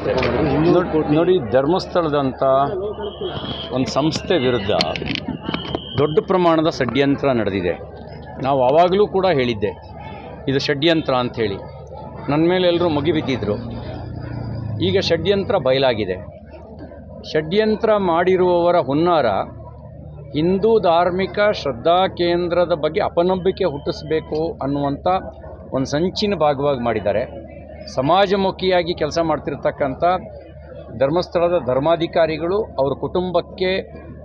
ನಮಸ್ತೆ. ನೋಡಿ, ಧರ್ಮಸ್ಥಳದಂಥ ಒಂದು ಸಂಸ್ಥೆ ವಿರುದ್ಧ ದೊಡ್ಡ ಪ್ರಮಾಣದ ಷಡ್ಯಂತ್ರ ನಡೆದಿದೆ. ನಾವು ಆವಾಗಲೂ ಕೂಡ ಹೇಳಿದ್ದೆ ಇದು ಷಡ್ಯಂತ್ರ ಅಂಥೇಳಿ. ನನ್ನ ಮೇಲೆ ಎಲ್ಲರೂ ಮುಗಿಬಿದ್ದಿದ್ರು. ಈಗ ಷಡ್ಯಂತ್ರ ಬಯಲಾಗಿದೆ. ಷಡ್ಯಂತ್ರ ಮಾಡಿರುವವರ ಹುನ್ನಾರ ಹಿಂದೂ ಧಾರ್ಮಿಕ ಶ್ರದ್ಧಾ ಕೇಂದ್ರದ ಬಗ್ಗೆ ಅಪನಂಬಿಕೆ ಹುಟ್ಟಿಸಬೇಕು ಅನ್ನುವಂಥ ಒಂದು ಸಂಚಿನ ಭಾಗವಾಗಿ ಮಾಡಿದ್ದಾರೆ. ಸಮಾಜಮುಖಿಯಾಗಿ ಕೆಲಸ ಮಾಡ್ತಿರ್ತಕ್ಕಂಥ ಧರ್ಮಸ್ಥಳದ ಧರ್ಮಾಧಿಕಾರಿಗಳು ಅವರ ಕುಟುಂಬಕ್ಕೆ,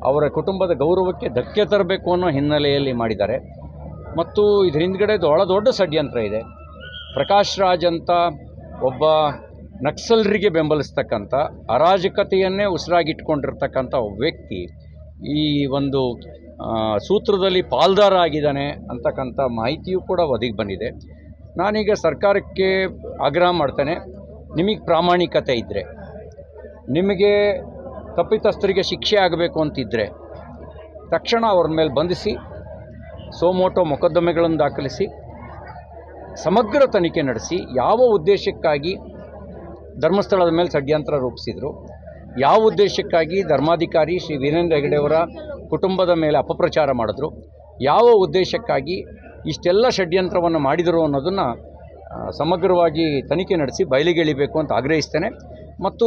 ಅವರ ಕುಟುಂಬದ ಗೌರವಕ್ಕೆ ಧಕ್ಕೆ ತರಬೇಕು ಅನ್ನೋ ಹಿನ್ನೆಲೆಯಲ್ಲಿ ಮಾಡಿದ್ದಾರೆ. ಮತ್ತು ಇದ್ರ ಹಿಂದ್ಗಡೆ ದೊಡ್ಡ ಷಡ್ಯಂತ್ರ ಇದೆ. ಪ್ರಕಾಶ್ ರಾಜ್ ಅಂತ ಒಬ್ಬ ನಕ್ಸಲರಿಗೆ ಬೆಂಬಲಿಸ್ತಕ್ಕಂಥ, ಅರಾಜಕತೆಯನ್ನೇ ಉಸಿರಾಗಿಟ್ಕೊಂಡಿರ್ತಕ್ಕಂಥ ಒಬ್ಬ ವ್ಯಕ್ತಿ ಈ ಒಂದು ಸೂತ್ರದಲ್ಲಿ ಪಾಲ್ದಾರ ಆಗಿದ್ದಾನೆ ಅಂತಕ್ಕಂಥ ಮಾಹಿತಿಯೂ ಕೂಡ ಒದಗಿ ಬಂದಿದೆ. ನಾನೀಗ ಸರ್ಕಾರಕ್ಕೆ ಆಗ್ರಹ ಮಾಡ್ತೇನೆ, ನಿಮಗೆ ಪ್ರಾಮಾಣಿಕತೆ ಇದ್ದರೆ, ನಿಮಗೆ ತಪ್ಪಿತಸ್ಥರಿಗೆ ಶಿಕ್ಷೆ ಆಗಬೇಕು ಅಂತಿದ್ದರೆ ತಕ್ಷಣ ಅವ್ರ ಮೇಲೆ ಬಂಧಿಸಿ ಸೋಮೋಟೋ ಮೊಕದ್ದಮೆಗಳನ್ನು ದಾಖಲಿಸಿ ಸಮಗ್ರ ತನಿಖೆ ನಡೆಸಿ ಯಾವ ಉದ್ದೇಶಕ್ಕಾಗಿ ಧರ್ಮಸ್ಥಳದ ಮೇಲೆ ಷಡ್ಯಂತ್ರ ರೂಪಿಸಿದರು, ಯಾವ ಉದ್ದೇಶಕ್ಕಾಗಿ ಧರ್ಮಾಧಿಕಾರಿ ಶ್ರೀ ವೀರೇಂದ್ರ ಹೆಗಡೆಯವರ ಕುಟುಂಬದ ಮೇಲೆ ಅಪಪ್ರಚಾರ ಮಾಡಿದ್ರು, ಯಾವ ಉದ್ದೇಶಕ್ಕಾಗಿ ಇಷ್ಟೆಲ್ಲ ಷಡ್ಯಂತ್ರವನ್ನು ಮಾಡಿದರು ಅನ್ನೋದನ್ನು ಸಮಗ್ರವಾಗಿ ತನಿಖೆ ನಡೆಸಿ ಬಯಲಿಗೆಳಿಬೇಕು ಅಂತ ಆಗ್ರಹಿಸ್ತೇನೆ. ಮತ್ತು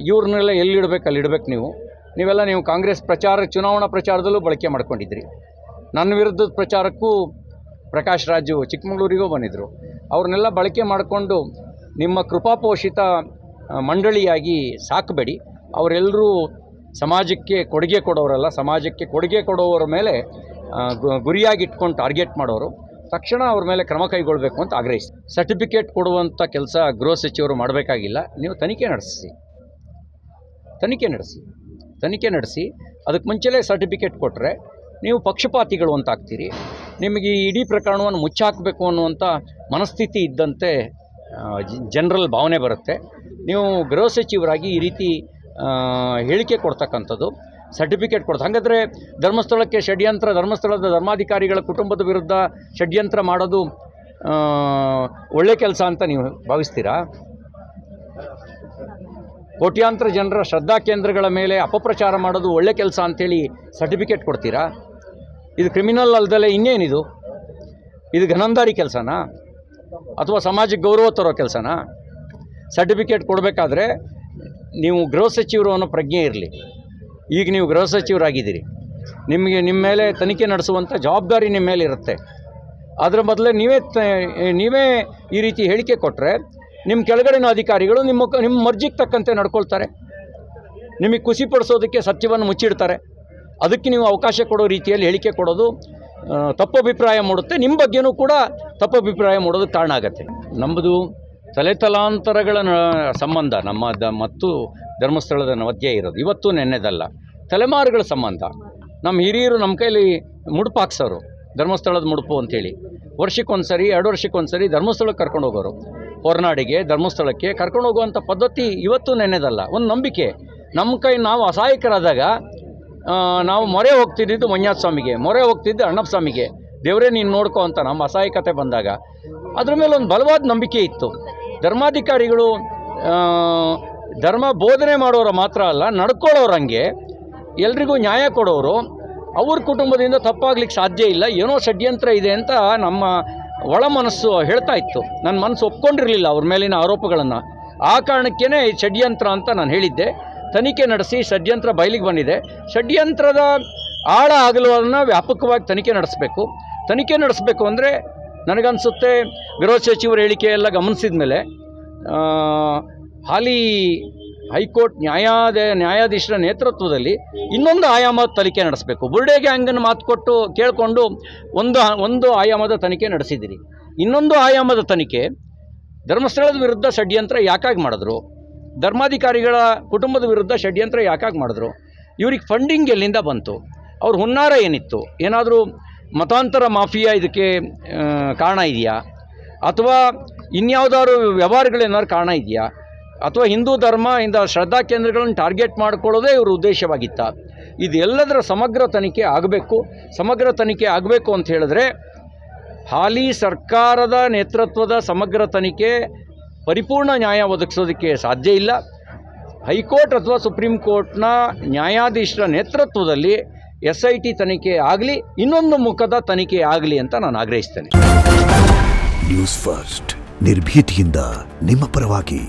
ಇವ್ರನ್ನೆಲ್ಲ ಎಲ್ಲಿಡಬೇಕು ಅಲ್ಲಿಡಬೇಕು. ನೀವು ಕಾಂಗ್ರೆಸ್ ಚುನಾವಣಾ ಪ್ರಚಾರದಲ್ಲೂ ಬಳಕೆ ಮಾಡ್ಕೊಂಡಿದ್ರಿ. ನನ್ನ ವಿರುದ್ಧದ ಪ್ರಚಾರಕ್ಕೂ ಪ್ರಕಾಶ್ ರಾಜು ಚಿಕ್ಕಮಗಳೂರಿಗೂ ಬಂದಿದ್ದರು. ಅವ್ರನ್ನೆಲ್ಲ ಬಳಕೆ ಮಾಡಿಕೊಂಡು ನಿಮ್ಮ ಕೃಪಾಪೋಷಿತ ಮಂಡಳಿಯಾಗಿ ಸಾಕಬೇಡಿ. ಅವರೆಲ್ಲರೂ ಸಮಾಜಕ್ಕೆ ಕೊಡುಗೆ ಕೊಡೋರಲ್ಲ, ಸಮಾಜಕ್ಕೆ ಕೊಡುಗೆ ಕೊಡೋವರ ಮೇಲೆ ಗುರಿಯಾಗಿಟ್ಕೊಂಡು ಟಾರ್ಗೆಟ್ ಮಾಡೋರು. ತಕ್ಷಣ ಅವ್ರ ಮೇಲೆ ಕ್ರಮ ಕೈಗೊಳ್ಳಬೇಕು ಅಂತ ಆಗ್ರಹಿಸಿ. ಸರ್ಟಿಫಿಕೇಟ್ ಕೊಡುವಂಥ ಕೆಲಸ ಗೃಹ ಸಚಿವರು ಮಾಡಬೇಕಾಗಿಲ್ಲ. ನೀವು ತನಿಖೆ ನಡೆಸಿ ಅದಕ್ಕೆ ಮುಂಚೆಲೇ ಸರ್ಟಿಫಿಕೇಟ್ ಕೊಟ್ಟರೆ ನೀವು ಪಕ್ಷಪಾತಿಗಳು ಅಂತ ಆಗ್ತೀರಿ. ನಿಮಗೆ ಈ ಇಡೀ ಪ್ರಕರಣವನ್ನು ಮುಚ್ಚಾಕಬೇಕು ಅನ್ನುವಂಥ ಮನಸ್ಥಿತಿ ಇದ್ದಂತೆ ಜನರಲ್ ಭಾವನೆ ಬರುತ್ತೆ. ನೀವು ಗೃಹ ಸಚಿವರಾಗಿ ಈ ರೀತಿ ಹೇಳಿಕೆ ಕೊಡ್ತಕ್ಕಂಥದ್ದು, ಸರ್ಟಿಫಿಕೇಟ್ ಕೊಡ್ತು. ಹಾಗಾದರೆ ಧರ್ಮಸ್ಥಳಕ್ಕೆ ಷಡ್ಯಂತ್ರ, ಧರ್ಮಸ್ಥಳದ ಧರ್ಮಾಧಿಕಾರಿಗಳ ಕುಟುಂಬದ ವಿರುದ್ಧ ಷಡ್ಯಂತ್ರ ಮಾಡೋದು ಒಳ್ಳೆ ಕೆಲಸ ಅಂತ ನೀವು ಭಾವಿಸ್ತೀರಾ? ಕೋಟ್ಯಾಂತರ ಜನರ ಶ್ರದ್ಧಾ ಕೇಂದ್ರಗಳ ಮೇಲೆ ಅಪಪ್ರಚಾರ ಮಾಡೋದು ಒಳ್ಳೆ ಕೆಲಸ ಅಂಥೇಳಿ ಸರ್ಟಿಫಿಕೇಟ್ ಕೊಡ್ತೀರಾ? ಇದು ಕ್ರಿಮಿನಲ್ ಅಲ್ದಲೇ ಇನ್ನೇನಿದು? ಇದು ಘನಂದಾರಿ ಕೆಲಸನಾ ಅಥವಾ ಸಮಾಜಕ್ಕೆ ಗೌರವ ತರೋ ಕೆಲಸನಾ? ಸರ್ಟಿಫಿಕೇಟ್ ಕೊಡಬೇಕಾದ್ರೆ ನೀವು ಗೃಹ ಸಚಿವರು ಅನ್ನೋ ಪ್ರಜ್ಞೆ ಇರಲಿ. ಈಗ ನೀವು ಗೃಹ ಸಚಿವರಾಗಿದ್ದೀರಿ, ನಿಮ್ಮ ಮೇಲೆ ತನಿಖೆ ನಡೆಸುವಂಥ ಜವಾಬ್ದಾರಿ ನಿಮ್ಮ ಮೇಲೆ ಇರುತ್ತೆ. ಅದರ ಬದಲೇ ನೀವೇ ಈ ರೀತಿ ಹೇಳಿಕೆ ಕೊಟ್ಟರೆ ನಿಮ್ಮ ಕೆಳಗಡೆನ ಅಧಿಕಾರಿಗಳು ನಿಮ್ಮ ಮರ್ಜಿಗೆ ತಕ್ಕಂತೆ ನಡ್ಕೊಳ್ತಾರೆ. ನಿಮಗೆ ಖುಷಿಪಡಿಸೋದಕ್ಕೆ ಸತ್ಯವನ್ನು ಮುಚ್ಚಿಡ್ತಾರೆ. ಅದಕ್ಕೆ ನೀವು ಅವಕಾಶ ಕೊಡೋ ರೀತಿಯಲ್ಲಿ ಹೇಳಿಕೆ ಕೊಡೋದು ತಪ್ಪಭಿಪ್ರಾಯ ಮೂಡುತ್ತೆ. ನಿಮ್ಮ ಬಗ್ಗೆನೂ ಕೂಡ ತಪ್ಪಭಿಪ್ರಾಯ ಮೂಡೋದಕ್ಕೆ ಕಾರಣ ಆಗುತ್ತೆ. ನಮ್ಮದು ತಲೆತಲಾಂತರಗಳ ಸಂಬಂಧ ಮತ್ತು ಧರ್ಮಸ್ಥಳದ ಮಧ್ಯೆ ಇರೋದು ಇವತ್ತು ನೆನ್ನೆದಲ್ಲ, ತಲೆಮಾರುಗಳ ಸಂಬಂಧ. ನಮ್ಮ ಹಿರಿಯರು ನಮ್ಮ ಕೈಲಿ ಮುಡುಪು ಹಾಕ್ಸೋರು, ಧರ್ಮಸ್ಥಳದ ಮುಡುಪು ಅಂಥೇಳಿ. ವರ್ಷಕ್ಕೊಂದ್ಸರಿ 2 ವರ್ಷಕ್ಕೊಂದ್ಸರಿ ಧರ್ಮಸ್ಥಳಕ್ಕೆ ಕರ್ಕೊಂಡು ಹೋಗೋರು. ಹೊರನಾಡಿಗೆ ಧರ್ಮಸ್ಥಳಕ್ಕೆ ಕರ್ಕೊಂಡು ಹೋಗುವಂಥ ಪದ್ಧತಿ ಇವತ್ತು ನೆನ್ನೆದಲ್ಲ, ಒಂದು ನಂಬಿಕೆ. ನಾವು ಅಸಹಾಯಕರಾದಾಗ ನಾವು ಮೊರೆ ಹೋಗ್ತಿದ್ದು ಮಂಜುನಾಥ ಸ್ವಾಮಿಗೆ, ಮೊರೆ ಹೋಗ್ತಿದ್ದು ಅಣ್ಣಪ್ಪ ಸ್ವಾಮಿಗೆ, ದೇವರೇ ನೀನು ನೋಡ್ಕೋ ಅಂತ ನಮ್ಮ ಅಸಹಾಯಕತೆ ಬಂದಾಗ ಅದ್ರ ಮೇಲೆ ಒಂದು ಬಲವಾದ ನಂಬಿಕೆ ಇತ್ತು. ಧರ್ಮಾಧಿಕಾರಿಗಳು ಧರ್ಮ ಬೋಧನೆ ಮಾಡೋರು ಮಾತ್ರ ಅಲ್ಲ, ನಡ್ಕೊಳ್ಳೋರಂಗೆ ಎಲ್ರಿಗೂ ನ್ಯಾಯ ಕೊಡೋರು. ಅವ್ರ ಕುಟುಂಬದಿಂದ ತಪ್ಪಾಗ್ಲಿಕ್ಕೆ ಸಾಧ್ಯ ಇಲ್ಲ, ಏನೋ ಷಡ್ಯಂತ್ರ ಇದೆ ಅಂತ ನಮ್ಮ ಒಳ ಮನಸ್ಸು ಹೇಳ್ತಾ ಇತ್ತು. ನನ್ನ ಮನಸ್ಸು ಒಪ್ಕೊಂಡಿರಲಿಲ್ಲ ಅವ್ರ ಮೇಲಿನ ಆರೋಪಗಳನ್ನು. ಆ ಕಾರಣಕ್ಕೇ ಷಡ್ಯಂತ್ರ ಅಂತ ನಾನು ಹೇಳಿದ್ದೆ. ತನಿಖೆ ನಡೆಸಿ ಷಡ್ಯಂತ್ರ ಬಯಲಿಗೆ ಬಂದಿದೆ. ಷಡ್ಯಂತ್ರದ ಆಳ ಅಗಲವನ್ನು ವ್ಯಾಪಕವಾಗಿ ತನಿಖೆ ನಡೆಸಬೇಕು ಅಂದರೆ ನನಗನ್ಸುತ್ತೆ ಗೃಹ ಸಚಿವರ ಹೇಳಿಕೆ ಎಲ್ಲ ಗಮನಿಸಿದ ಮೇಲೆ ಹಾಲಿ ಹೈಕೋರ್ಟ್ ನ್ಯಾಯಾಧೀಶರ ನೇತೃತ್ವದಲ್ಲಿ ಇನ್ನೊಂದು ಆಯಾಮದ ತನಿಖೆ ನಡೆಸಬೇಕು. ಬುರ್ಡೆ ಗ್ಯಾಂಗನ್ನು ಮಾತು ಕೊಟ್ಟು ಕೇಳಿಕೊಂಡು ಒಂದು ಆಯಾಮದ ತನಿಖೆ ನಡೆಸಿದ್ದೀರಿ. ಇನ್ನೊಂದು ಆಯಾಮದ ತನಿಖೆ, ಧರ್ಮಸ್ಥಳದ ವಿರುದ್ಧ ಷಡ್ಯಂತ್ರ ಯಾಕಾಗಿ ಮಾಡಿದ್ರು, ಧರ್ಮಾಧಿಕಾರಿಗಳ ಕುಟುಂಬದ ವಿರುದ್ಧ ಷಡ್ಯಂತ್ರ ಯಾಕಾಗಿ ಮಾಡಿದ್ರು, ಇವ್ರಿಗೆ ಫಂಡಿಂಗ್ ಎಲ್ಲಿಂದ ಬಂತು, ಅವ್ರ ಹುನ್ನಾರ ಏನಿತ್ತು, ಏನಾದರೂ ಮತಾಂತರ ಮಾಫಿಯಾ ಇದಕ್ಕೆ ಕಾರಣ ಇದೆಯಾ, ಅಥವಾ ಇನ್ಯಾವುದಾದ್ರು ವ್ಯವಹಾರಗಳೇನಾದ್ರು ಕಾರಣ ಇದೆಯಾ, ಅಥವಾ ಹಿಂದೂ ಧರ್ಮದಿಂದ ಶ್ರದ್ಧಾ ಕೇಂದ್ರಗಳನ್ನು ಟಾರ್ಗೆಟ್ ಮಾಡಿಕೊಳ್ಳೋದೇ ಇವ್ರ ಉದ್ದೇಶವಾಗಿತ್ತ? ಇದೆಲ್ಲದರ ಸಮಗ್ರ ತನಿಖೆ ಆಗಬೇಕು ಅಂತ ಹೇಳಿದ್ರೆ ಹಾಲಿ ಸರ್ಕಾರದ ನೇತೃತ್ವದ ಸಮಗ್ರ ತನಿಖೆ ಪರಿಪೂರ್ಣ ನ್ಯಾಯ ಒದಗಿಸೋದಕ್ಕೆ ಸಾಧ್ಯ ಇಲ್ಲ. ಹೈಕೋರ್ಟ್ ಅಥವಾ ಸುಪ್ರೀಂ ಕೋರ್ಟ್ನ ನ್ಯಾಯಾಧೀಶರ ನೇತೃತ್ವದಲ್ಲಿ SIT ತನಿಖೆ ಆಗಲಿ, ಇನ್ನೊಂದು ಮುಖದ ತನಿಖೆ ಆಗಲಿ ಅಂತ ನಾನು ಆಗ್ರಹಿಸ್ತೇನೆ. ನ್ಯೂಸ್ ಫಸ್ಟ್, ನಿರ್ಭೀತಿಯಿಂದ ನಿಮ್ಮ ಪರವಾಗಿ.